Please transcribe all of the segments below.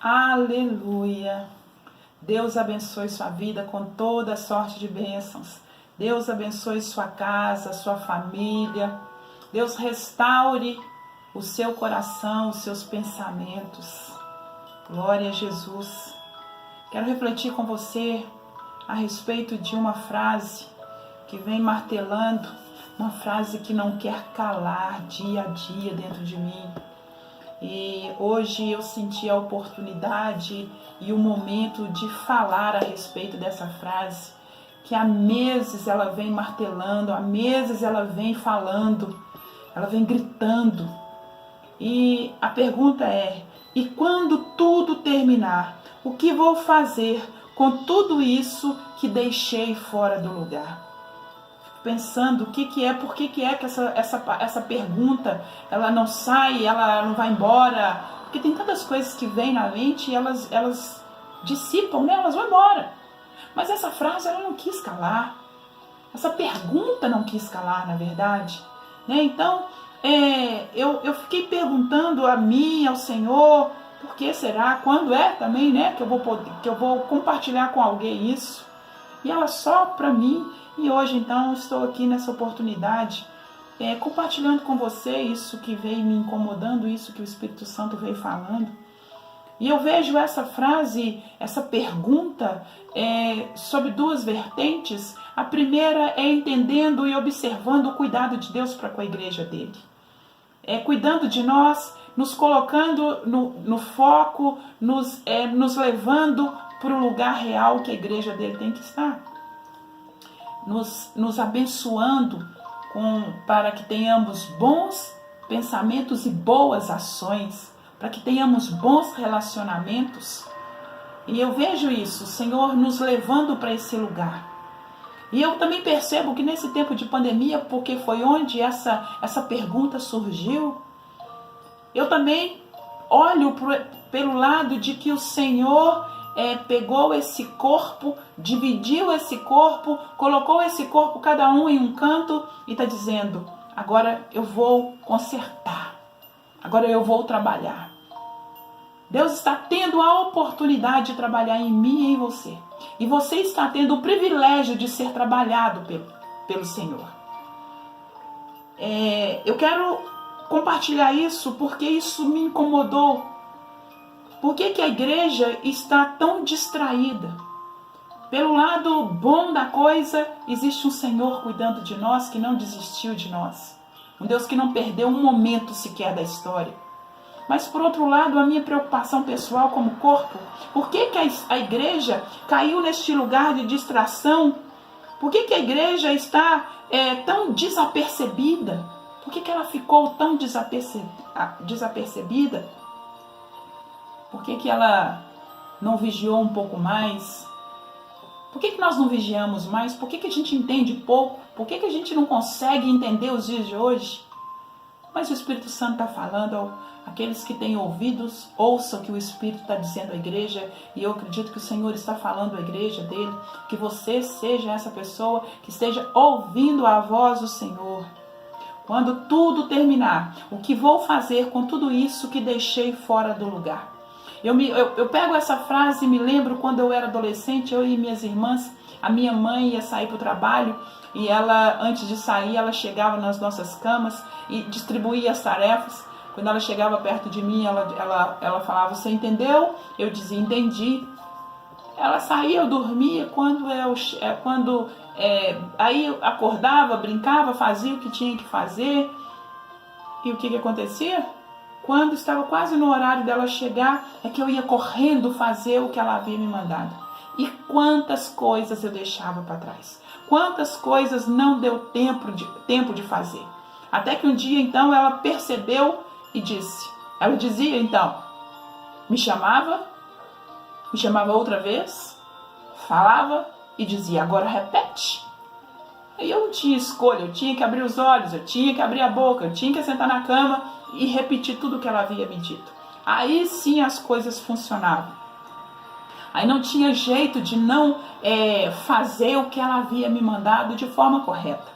Aleluia. Deus abençoe sua vida com toda sorte de bênçãos. Deus abençoe sua casa, sua família. Deus restaure o seu coração, os seus pensamentos. Glória a Jesus. Quero refletir com você a respeito de uma frase que vem martelando, uma frase que não quer calar dia a dia dentro de mim. E hoje eu senti a oportunidade e o momento de falar a respeito dessa frase, que há meses ela vem martelando, há meses ela vem falando, ela vem gritando. E a pergunta é: e quando tudo terminar, o que vou fazer com tudo isso que deixei fora do lugar? Pensando por que é que essa pergunta ela não sai, ela não vai embora, porque tem tantas coisas que vêm na mente e elas dissipam, né? Elas vão embora. Mas essa frase ela não quis calar, essa pergunta não quis calar, na verdade, né? Então eu fiquei perguntando a mim, ao Senhor, por que será, quando é também, né, que eu vou compartilhar com alguém isso, e ela só para mim. E hoje, então, estou aqui nessa oportunidade, compartilhando com você isso que veio me incomodando, isso que o Espírito Santo veio falando. E eu vejo essa frase, essa pergunta, sobre duas vertentes. A primeira é entendendo e observando o cuidado de Deus para com a igreja dele. Cuidando de nós, nos colocando no foco, nos levando para o lugar real que a igreja dele tem que estar. Nos abençoando para que tenhamos bons pensamentos e boas ações, para que tenhamos bons relacionamentos. E eu vejo isso, o Senhor nos levando para esse lugar. E eu também percebo que nesse tempo de pandemia, porque foi onde essa pergunta surgiu, eu também olho pelo lado de que o Senhor pegou esse corpo, dividiu esse corpo, colocou esse corpo cada um em um canto e está dizendo: agora eu vou consertar, agora eu vou trabalhar. Deus está tendo a oportunidade de trabalhar em mim e em você. E você está tendo o privilégio de ser trabalhado pelo Senhor. Eu quero compartilhar isso porque isso me incomodou. Por que a igreja está tão distraída? Pelo lado bom da coisa, existe um Senhor cuidando de nós, que não desistiu de nós. Um Deus que não perdeu um momento sequer da história. Mas por outro lado, a minha preocupação pessoal como corpo, por que a igreja caiu neste lugar de distração? Por que a igreja está tão desapercebida? Por que ela ficou tão desapercebida? Por que ela não vigiou um pouco mais? Por que nós não vigiamos mais? Por que a gente entende pouco? Por que a gente não consegue entender os dias de hoje? Mas o Espírito Santo está falando, aqueles que têm ouvidos, ouçam o que o Espírito está dizendo à igreja. E eu acredito que o Senhor está falando à igreja dele, que você seja essa pessoa que esteja ouvindo a voz do Senhor. Quando tudo terminar, o que vou fazer com tudo isso que deixei fora do lugar? Eu pego essa frase e me lembro quando eu era adolescente, eu e minhas irmãs, a minha mãe ia sair para o trabalho e ela, antes de sair, ela chegava nas nossas camas e distribuía as tarefas. Quando ela chegava perto de mim, ela falava: você entendeu? Eu dizia: entendi. Ela saía, eu dormia, aí eu acordava, brincava, fazia o que tinha que fazer. E o que acontecia? Quando estava quase no horário dela chegar, é que eu ia correndo fazer o que ela havia me mandado. E quantas coisas eu deixava para trás. Quantas coisas não deu tempo de fazer. Até que um dia, então, ela percebeu e disse. Ela dizia, então, me chamava outra vez, falava e dizia: agora repete. E eu não tinha escolha, eu tinha que abrir os olhos, eu tinha que abrir a boca, eu tinha que sentar na cama e repetir tudo o que ela havia me dito. Aí sim as coisas funcionavam. Aí não tinha jeito de não fazer o que ela havia me mandado de forma correta.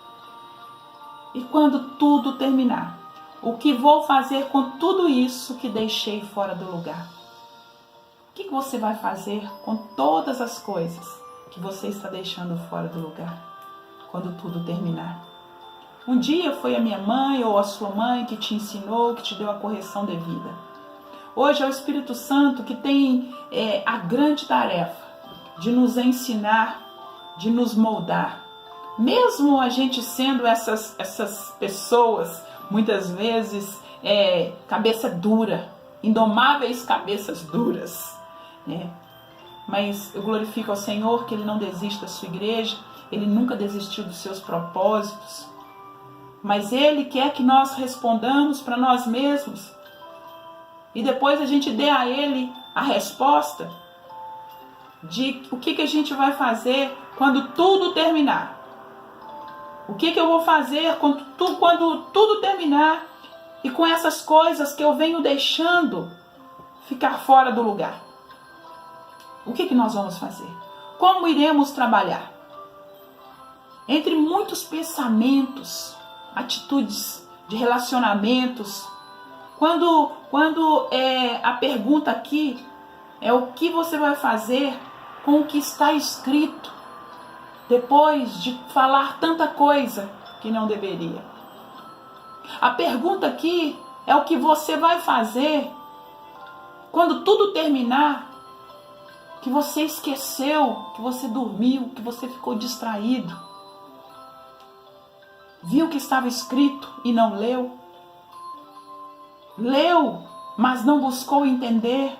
E quando tudo terminar, o que vou fazer com tudo isso que deixei fora do lugar? que você vai fazer com todas as coisas que você está deixando fora do lugar, quando tudo terminar? Um dia foi a minha mãe ou a sua mãe que te ensinou, que te deu a correção devida. Hoje é o Espírito Santo que tem a grande tarefa de nos ensinar, de nos moldar. Mesmo a gente sendo essas pessoas, muitas vezes, cabeça dura, indomáveis cabeças duras, né? Mas eu glorifico ao Senhor que Ele não desiste da sua igreja, Ele nunca desistiu dos seus propósitos, mas Ele quer que nós respondamos para nós mesmos e depois a gente dê a Ele a resposta de o que a gente vai fazer quando tudo terminar. O que eu vou fazer quando tudo terminar e com essas coisas que eu venho deixando ficar fora do lugar? O que nós vamos fazer? Como iremos trabalhar? Entre muitos pensamentos, atitudes de relacionamentos, quando a pergunta aqui é o que você vai fazer com o que está escrito, depois de falar tanta coisa que não deveria. A pergunta aqui é o que você vai fazer quando tudo terminar, que você esqueceu, que você dormiu, que você ficou distraído. Viu o que estava escrito e não leu? Leu, mas não buscou entender.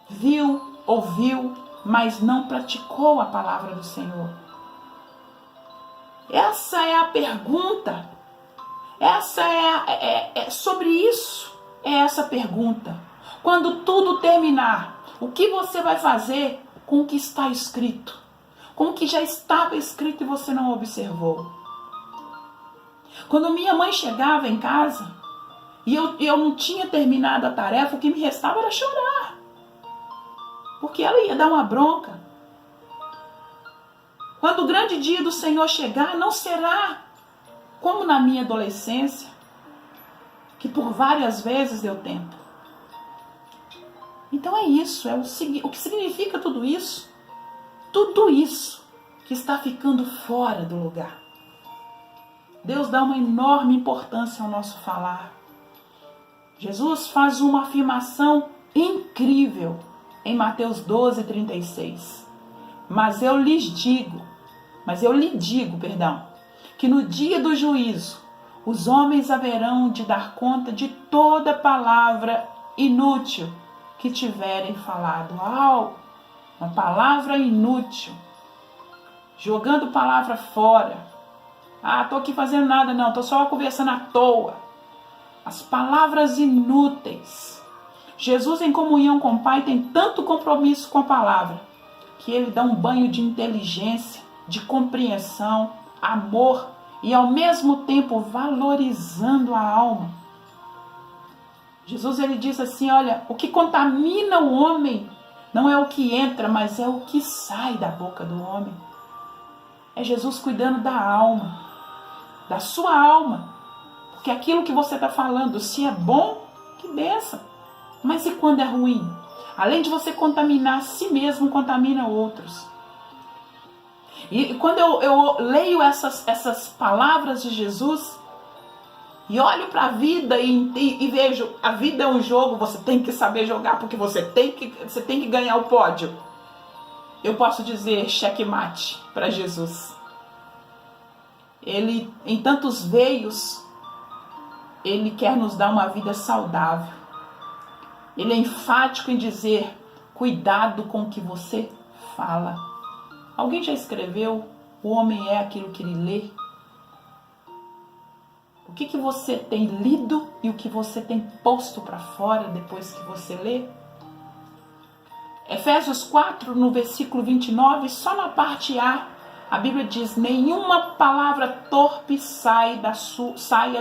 Viu, ouviu, mas não praticou a palavra do Senhor. Essa é a pergunta. Essa sobre isso é essa pergunta. Quando tudo terminar, o que você vai fazer com o que está escrito? Com o que já estava escrito e você não observou? Quando minha mãe chegava em casa e eu não tinha terminado a tarefa, o que me restava era chorar. Porque ela ia dar uma bronca. Quando o grande dia do Senhor chegar, não será como na minha adolescência, que por várias vezes deu tempo. Então é isso, o que significa tudo isso? Tudo isso que está ficando fora do lugar. Deus dá uma enorme importância ao nosso falar. Jesus faz uma afirmação incrível em Mateus 12:36. Mas eu lhe digo, que no dia do juízo, os homens haverão de dar conta de toda palavra inútil que tiverem falado. Uma palavra inútil. Jogando palavra fora. Estou aqui fazendo nada não, estou só conversando à toa. As palavras inúteis. Jesus, em comunhão com o Pai, tem tanto compromisso com a palavra, que Ele dá um banho de inteligência, de compreensão, amor e ao mesmo tempo valorizando a alma. Jesus, ele diz assim, olha, o que contamina o homem não é o que entra, mas é o que sai da boca do homem. É Jesus cuidando da alma, da sua alma. Porque aquilo que você está falando, se é bom, que bênção. Mas e quando é ruim? Além de você contaminar a si mesmo, contamina outros. E quando eu leio essas palavras de Jesus e olho para a vida e vejo, a vida é um jogo, você tem que saber jogar porque você tem que ganhar o pódio. Eu posso dizer checkmate para Jesus. Ele, em tantos veios, Ele quer nos dar uma vida saudável. Ele é enfático em dizer, cuidado com o que você fala. Alguém já escreveu, o homem é aquilo que ele lê? O que você tem lido e o que você tem posto para fora depois que você lê? Efésios 4, no versículo 29, só na parte A Bíblia diz, nenhuma palavra torpe saia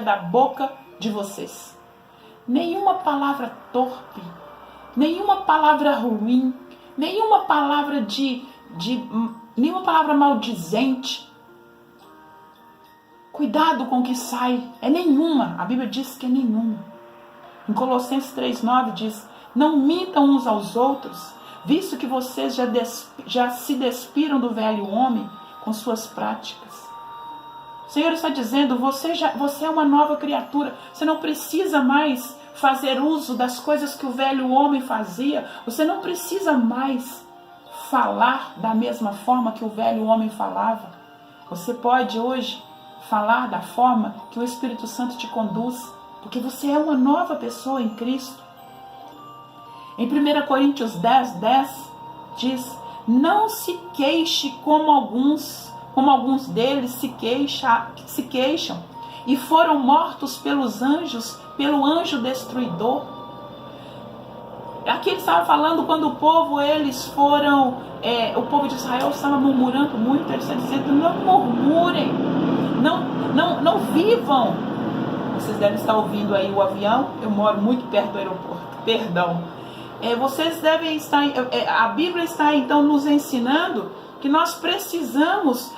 da boca de vocês. Nenhuma palavra torpe, nenhuma palavra ruim, nenhuma palavra nenhuma palavra maldizente. Cuidado com o que sai, é nenhuma. A Bíblia diz que é nenhuma. Em Colossenses 3:9 diz, Não mintam uns aos outros, visto que vocês já se despiram do velho homem com suas práticas. O Senhor está dizendo, você é uma nova criatura. Você não precisa mais fazer uso das coisas que o velho homem fazia. Você não precisa mais falar da mesma forma que o velho homem falava. Você pode hoje falar da forma que o Espírito Santo te conduz, porque você é uma nova pessoa em Cristo. Em 1 Coríntios 10:10 diz, não se queixe como alguns deles se queixam e foram mortos pelo anjo destruidor. Aqui ele estava falando quando o povo de Israel estava murmurando muito. Ele está dizendo, não murmurem, não vivam. Vocês devem estar ouvindo aí o avião, eu moro muito perto do aeroporto, perdão. Vocês devem estar, a Bíblia está então nos ensinando que nós precisamos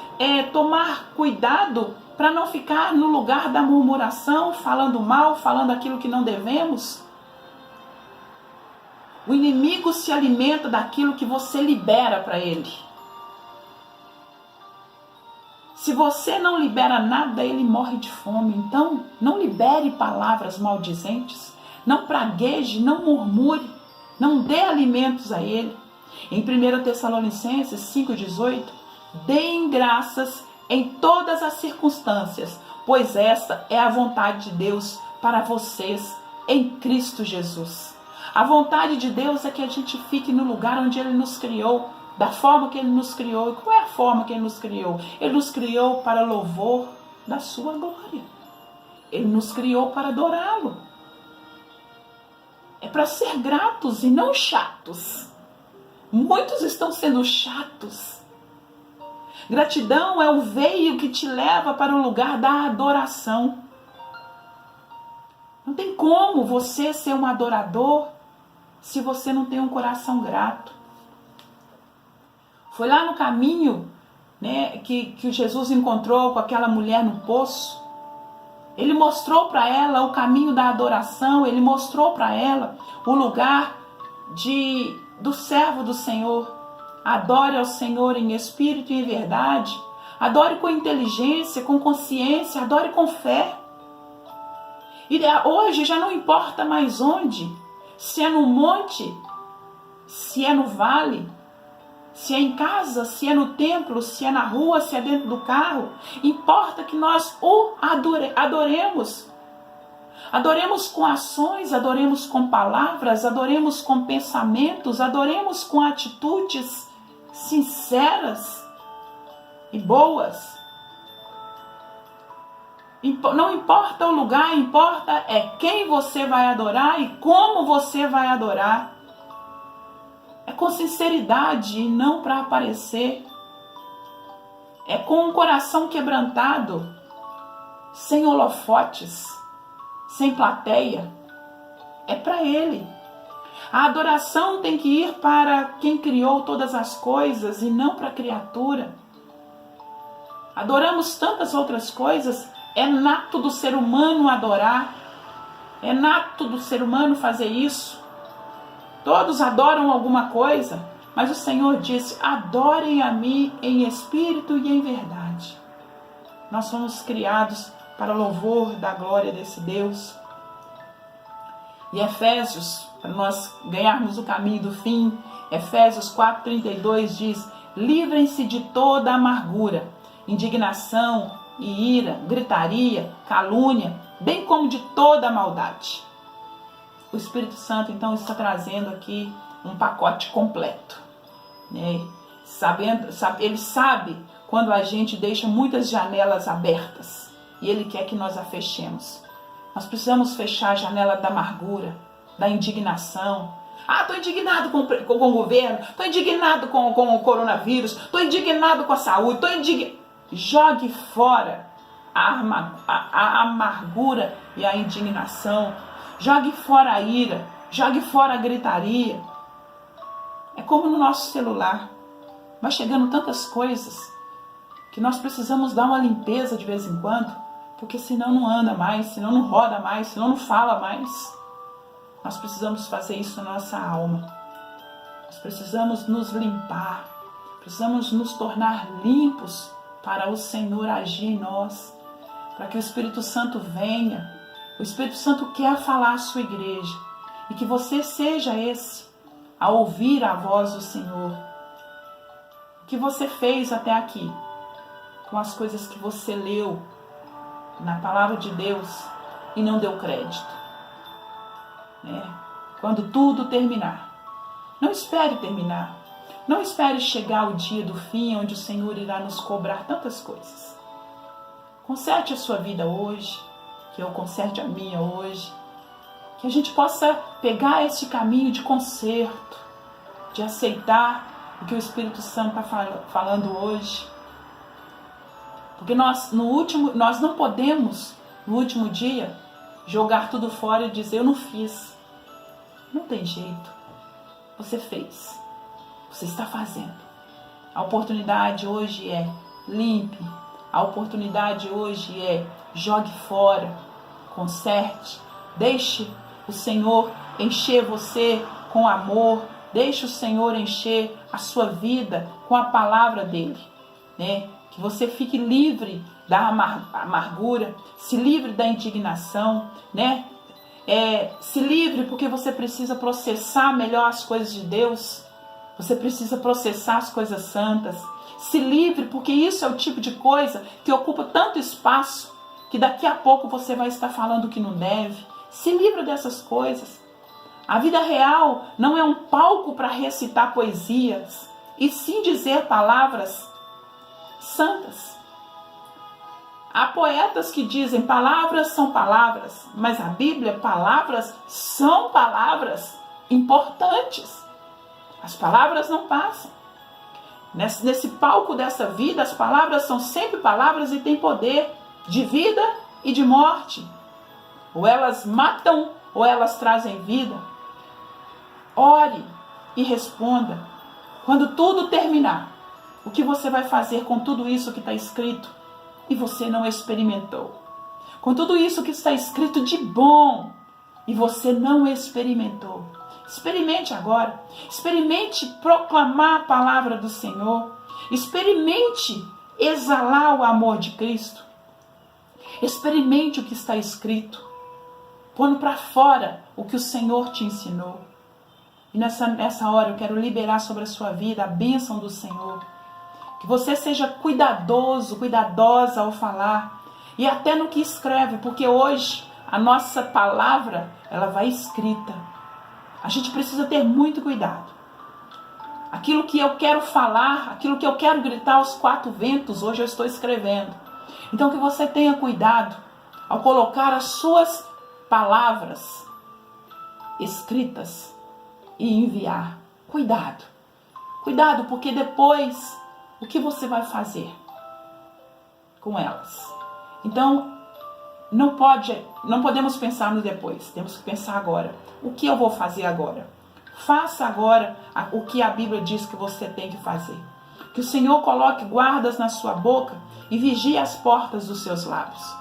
tomar cuidado para não ficar no lugar da murmuração, falando mal, falando aquilo que não devemos. O inimigo se alimenta daquilo que você libera para ele. Se você não libera nada, ele morre de fome. Então, não libere palavras maldizentes, não pragueje, não murmure, não dê alimentos a ele. Em 1 Tessalonicenses 5,18, deem graças em todas as circunstâncias, pois esta é a vontade de Deus para vocês em Cristo Jesus. A vontade de Deus é que a gente fique no lugar onde Ele nos criou, da forma que Ele nos criou. E qual é a forma que Ele nos criou? Ele nos criou para louvor da sua glória. Ele nos criou para adorá-lo. É para ser gratos e não chatos. Muitos estão sendo chatos. Gratidão é o veio que te leva para o lugar da adoração. Não tem como você ser um adorador se você não tem um coração grato. Foi lá no caminho, né, que Jesus encontrou com aquela mulher no poço. Ele mostrou para ela o caminho da adoração. Ele mostrou para ela o lugar do servo do Senhor. Adore ao Senhor em espírito e em verdade. Adore com inteligência, com consciência. Adore com fé. E hoje já não importa mais onde. Se é no monte, se é no vale, se é em casa, se é no templo, se é na rua, se é dentro do carro. Importa que nós o adoremos. Adoremos com ações, adoremos com palavras, adoremos com pensamentos, adoremos com atitudes sinceras e boas. Não importa o lugar, importa é quem você vai adorar e como você vai adorar. É com sinceridade e não para aparecer. É com um coração quebrantado, sem holofotes, sem plateia. É para Ele. A adoração tem que ir para quem criou todas as coisas e não para a criatura. Adoramos tantas outras coisas. É nato do ser humano adorar. É nato do ser humano fazer isso. Todos adoram alguma coisa, mas o Senhor disse, adorem a mim em espírito e em verdade. Nós somos criados para louvor da glória desse Deus. E Efésios, para nós ganharmos o caminho do fim, Efésios 4,32 diz, livrem-se de toda amargura, indignação e ira, gritaria, calúnia, bem como de toda maldade. O Espírito Santo, então, está trazendo aqui um pacote completo. Né? Ele sabe quando a gente deixa muitas janelas abertas e Ele quer que nós a fechemos. Nós precisamos fechar a janela da amargura, da indignação. Estou indignado com o governo, estou indignado com o coronavírus, estou indignado com a saúde, Jogue fora a amargura e a indignação. Jogue fora a ira, jogue fora a gritaria. É como no nosso celular. Vai chegando tantas coisas que nós precisamos dar uma limpeza de vez em quando, porque senão não anda mais, senão não roda mais, senão não fala mais. Nós precisamos fazer isso na nossa alma. Nós precisamos nos limpar. Precisamos nos tornar limpos para o Senhor agir em nós. Para que o Espírito Santo venha. O Espírito Santo quer falar à sua igreja. E que você seja esse a ouvir a voz do Senhor. O que você fez até aqui, com as coisas que você leu na palavra de Deus e não deu crédito. Quando tudo terminar, não espere terminar. Não espere chegar o dia do fim, onde o Senhor irá nos cobrar tantas coisas. Conserte a sua vida hoje, que eu conserte a minha hoje. Que a gente possa pegar esse caminho de conserto, de aceitar o que o Espírito Santo está falando hoje. Porque nós não podemos, no último dia, jogar tudo fora e dizer, eu não fiz. Não tem jeito. Você fez. Você está fazendo. A oportunidade hoje é limpe. A oportunidade hoje é jogue fora. Conserte. Deixe o Senhor encher você com amor. Deixe o Senhor encher a sua vida com a palavra dele. Que você fique livre da amargura. Se livre da indignação. Se livre porque você precisa processar melhor as coisas de Deus. Você precisa processar as coisas santas. Se livre porque isso é o tipo de coisa que ocupa tanto espaço que daqui a pouco você vai estar falando que não deve. Se livre dessas coisas. A vida real não é um palco para recitar poesias e sim dizer palavras santas. Há poetas que dizem palavras são palavras, mas a Bíblia, palavras são palavras importantes. As palavras não passam. Nesse palco dessa vida, as palavras são sempre palavras e têm poder de vida e de morte. Ou elas matam ou elas trazem vida. Ore e responda. Quando tudo terminar, o que você vai fazer com tudo isso que está escrito e você não experimentou? Com tudo isso que está escrito de bom e você não experimentou? Experimente agora. Experimente proclamar a palavra do Senhor. Experimente exalar o amor de Cristo. Experimente o que está escrito. Pondo para fora o que o Senhor te ensinou. E nessa hora eu quero liberar sobre a sua vida a bênção do Senhor. Que você seja cuidadoso, cuidadosa ao falar. E até no que escreve, porque hoje a nossa palavra, ela vai escrita. A gente precisa ter muito cuidado. Aquilo que eu quero falar, aquilo que eu quero gritar aos quatro ventos, hoje eu estou escrevendo. Então que você tenha cuidado ao colocar as suas palavras escritas e enviar. Cuidado. Cuidado, porque depois, o que você vai fazer com elas? Então, não podemos pensar no depois, temos que pensar agora. O que eu vou fazer agora? Faça agora o que a Bíblia diz que você tem que fazer. Que o Senhor coloque guardas na sua boca e vigie as portas dos seus lábios.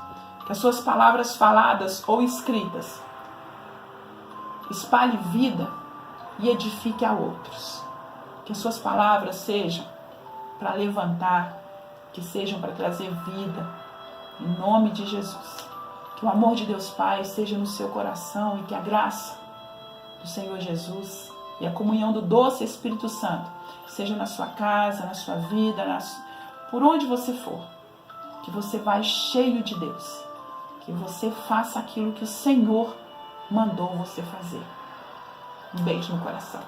Que as suas palavras faladas ou escritas espalhe vida e edifique a outros. Que as suas palavras sejam para levantar, que sejam para trazer vida. Em nome de Jesus. Que o amor de Deus Pai seja no seu coração e que a graça do Senhor Jesus e a comunhão do doce Espírito Santo seja na sua casa, na sua vida, por onde você for. Que você vá cheio de Deus. Que você faça aquilo que o Senhor mandou você fazer. Um beijo no coração.